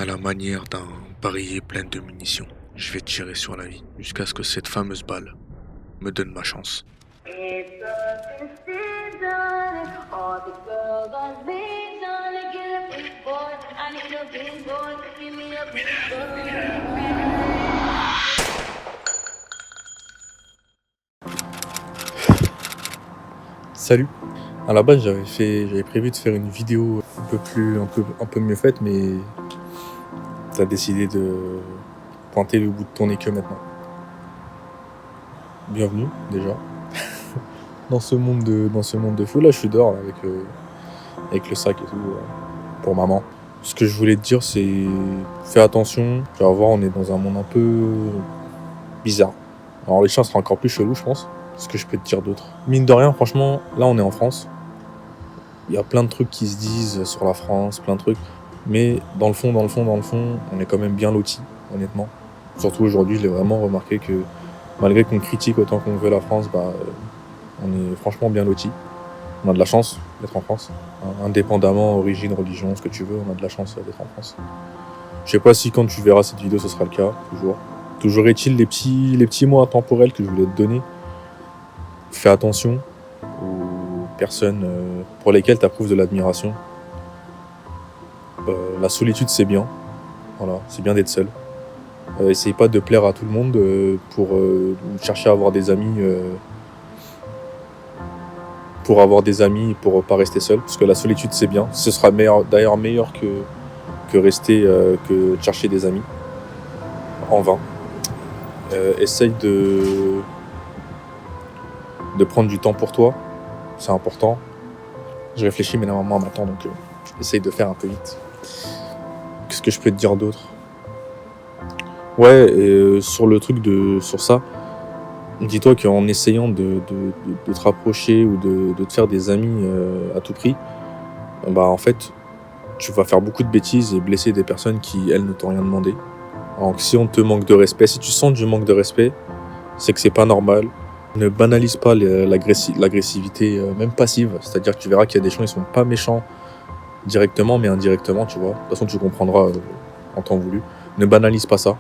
À la manière d'un barillet plein de munitions, je vais tirer sur la vie jusqu'à ce que cette fameuse balle me donne ma chance. It's a decision. All the girls on vision. Get a big boy. I need a big boy. Give me a big boy. Salut. À la base, j'avais prévu de faire une vidéo un peu mieux faite, mais t'as décidé de pointer le bout de ton nez que maintenant. Bienvenue, déjà. Dans ce monde de fou. Là, je suis dehors là, avec le sac et tout, pour maman. Ce que je voulais te dire, c'est fais attention. Tu vas voir, on est dans un monde un peu bizarre. Alors les chiens sera encore plus chelou, je pense. Ce que je peux te dire d'autre. Mine de rien, franchement, là, on est en France. Il y a plein de trucs qui se disent sur la France, plein de trucs. Mais dans le fond, on est quand même bien lotis, honnêtement. Surtout aujourd'hui, je l'ai vraiment remarqué que malgré qu'on critique autant qu'on veut la France, on est franchement bien lotis. On a de la chance d'être en France. Indépendamment, origine, religion, ce que tu veux, on a de la chance d'être en France. Je sais pas si quand tu verras cette vidéo, ce sera le cas, toujours. Toujours est-il les petits mots intemporels que je voulais te donner. Fais attention aux personnes pour lesquelles tu approuves de l'admiration. La solitude, c'est bien. Voilà, c'est bien d'être seul. Essaye pas de plaire à tout le monde pour chercher à avoir des amis. Pour avoir des amis, pour pas rester seul. Parce que la solitude, c'est bien. Ce sera d'ailleurs meilleur que rester, que de chercher des amis. En vain. Essaye de prendre du temps pour toi. C'est important. Je réfléchis, mais la maman m'attend, donc essaye de faire un peu vite. Qu'est-ce que je peux te dire d'autre ? Ouais, et sur ça, dis-toi qu'en essayant de te rapprocher ou de te faire des amis à tout prix, en fait, tu vas faire beaucoup de bêtises et blesser des personnes qui, elles, ne t'ont rien demandé. Donc si on te manque de respect, si tu sens du manque de respect, c'est que c'est pas normal. Ne banalise pas l'agressivité, même passive. C'est-à-dire que tu verras qu'il y a des gens, ils sont pas méchants directement, mais indirectement, tu vois. De toute façon, tu comprendras en temps voulu. Ne banalise pas ça.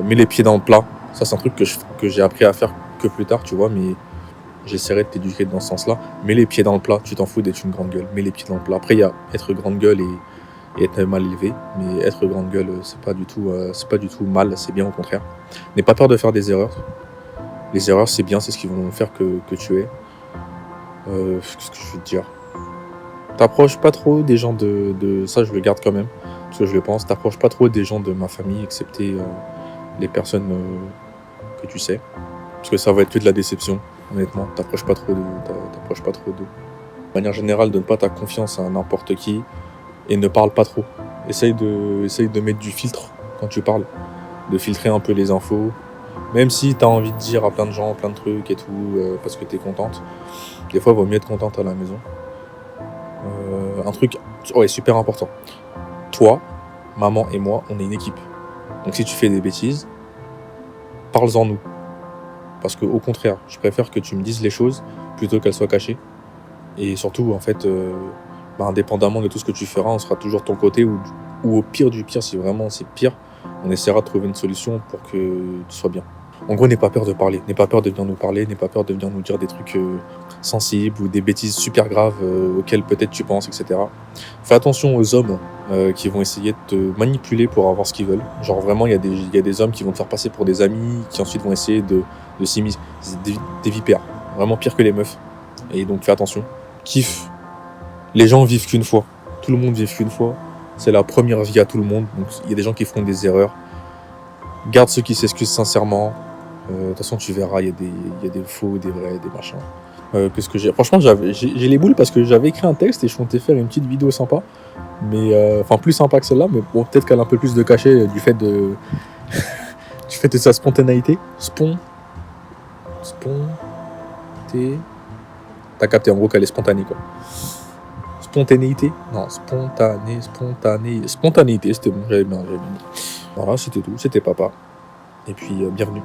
Mets les pieds dans le plat. Ça, c'est un truc que j'ai appris à faire que plus tard, tu vois, mais j'essaierai de t'éduquer dans ce sens-là. Mets les pieds dans le plat. Tu t'en fous d'être une grande gueule. Mets les pieds dans le plat. Après, il y a être grande gueule et être mal élevé. Mais être grande gueule, c'est pas du tout mal. C'est bien, au contraire. N'aie pas peur de faire des erreurs. Les erreurs, c'est bien, c'est ce qui vont faire que tu es. Qu'est-ce que je veux te dire ? T'approches pas trop des gens de... Ça, je le garde quand même, parce que je le pense. T'approches pas trop des gens de ma famille, excepté les personnes que tu sais. Parce que ça va être que de la déception, honnêtement. T'approches pas trop d'eux. De manière générale, donne pas ta confiance à n'importe qui et ne parle pas trop. Essaye de mettre du filtre quand tu parles. De filtrer un peu les infos. Même si t'as envie de dire à plein de gens, plein de trucs et tout, parce que t'es contente. Des fois, il vaut mieux être contente à la maison. Un truc, ouais, super important. Toi, maman et moi, on est une équipe. Donc si tu fais des bêtises, parle-en nous. Parce que au contraire, je préfère que tu me dises les choses plutôt qu'elles soient cachées. Et surtout, en fait, indépendamment de tout ce que tu feras, on sera toujours de ton côté ou au pire du pire, si vraiment c'est pire, on essaiera de trouver une solution pour que tu sois bien. En gros, n'aie pas peur de parler, n'aie pas peur de venir nous parler, n'aie pas peur de venir nous dire des trucs sensibles ou des bêtises super graves auxquelles peut-être tu penses, etc. Fais attention aux hommes qui vont essayer de te manipuler pour avoir ce qu'ils veulent. Genre vraiment, il y a des hommes qui vont te faire passer pour des amis, qui ensuite vont essayer de s'immiscer. C'est des vipères, vraiment pire que les meufs. Et donc fais attention. Kiffe. Les gens vivent qu'une fois. Tout le monde vit qu'une fois. C'est la première vie à tout le monde. Donc il y a des gens qui feront des erreurs. Garde ceux qui s'excusent sincèrement. De toute façon, tu verras, il y a des faux, des vrais, des machins. Qu'est-ce que j'ai ? Franchement, j'ai les boules parce que j'avais écrit un texte et je comptais faire une petite vidéo sympa. Mais, plus sympa que celle-là, mais bon, peut-être qu'elle a un peu plus de cachet du fait de sa spontanéité. T'as capté, en gros, qu'elle est spontanée, quoi. Spontanéité ? Non, spontanéité, c'était bon, j'avais bien dit. Voilà, c'était tout, c'était papa. Et puis, bienvenue.